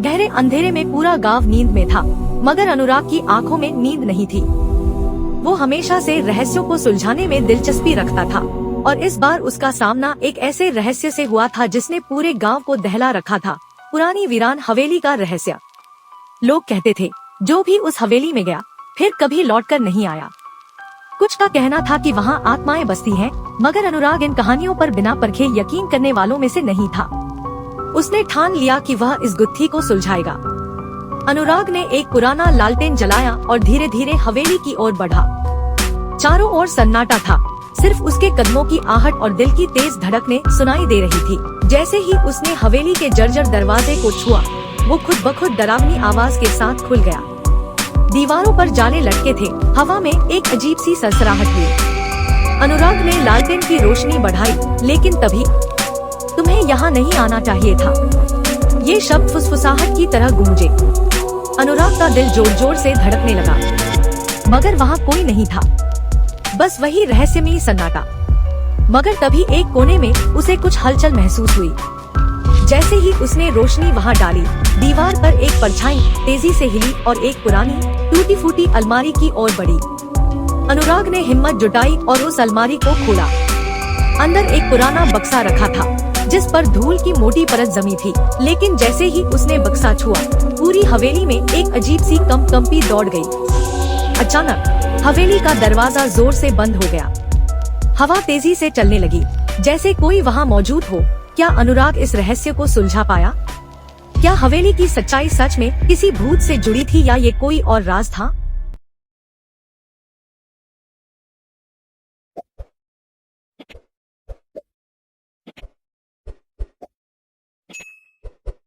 गहरे अंधेरे में पूरा गांव नींद में था, मगर अनुराग की आंखों में नींद नहीं थी। वो हमेशा से रहस्यों को सुलझाने में दिलचस्पी रखता था और इस बार उसका सामना एक ऐसे रहस्य से हुआ था जिसने पूरे गांव को दहला रखा था। पुरानी वीरान हवेली का रहस्य। लोग कहते थे जो भी उस हवेली में गया फिर कभी लौटकर नहीं आया। कुछ का कहना था कि वहाँ आत्माएं बसती हैं, मगर अनुराग इन कहानियों पर बिना परखे यकीन करने वालों में से नहीं था। उसने ठान लिया कि वह इस गुत्थी को सुलझाएगा। अनुराग ने एक पुराना लालटेन जलाया और धीरे धीरे हवेली की ओर बढ़ा। चारों ओर सन्नाटा था, सिर्फ उसके कदमों की आहट और दिल की तेज धड़कनें सुनाई दे रही थी। जैसे ही उसने हवेली के जर्जर दरवाजे को छुआ, वो खुद ब खुद डरावनी आवाज के साथ खुल गया। दीवारों पर जाले लटके थे, हवा में एक अजीब सी सरसराहट हुई। अनुराग ने लालटेन की रोशनी बढ़ाई, लेकिन तभी तुम्हें यहाँ नहीं आना चाहिए था, ये शब्द फुसफुसाहट की तरह गूंजे। अनुराग का दिल जोर जोर से धड़कने लगा, मगर वहाँ कोई नहीं था, बस वही रहस्यमयी सन्नाटा। मगर तभी एक कोने में उसे कुछ हलचल महसूस हुई। जैसे ही उसने रोशनी वहाँ डाली, दीवार पर एक परछाई तेजी से हिली और एक पुरानी टूटी फूटी अलमारी की ओर बढ़ी। अनुराग ने हिम्मत जुटाई और उस अलमारी को खोला। अंदर एक पुराना बक्सा रखा था, जिस पर धूल की मोटी परत जमी थी। लेकिन जैसे ही उसने बक्सा छुआ, पूरी हवेली में एक अजीब सी कंपी दौड़ गई। अचानक हवेली का दरवाजा जोर से बंद हो गया। हवा तेजी से चलने लगी, जैसे कोई वहाँ मौजूद हो। क्या अनुराग इस रहस्य को सुलझा पाया? क्या हवेली की सच्चाई सच में किसी भूत से जुड़ी थी या ये कोई और राज था?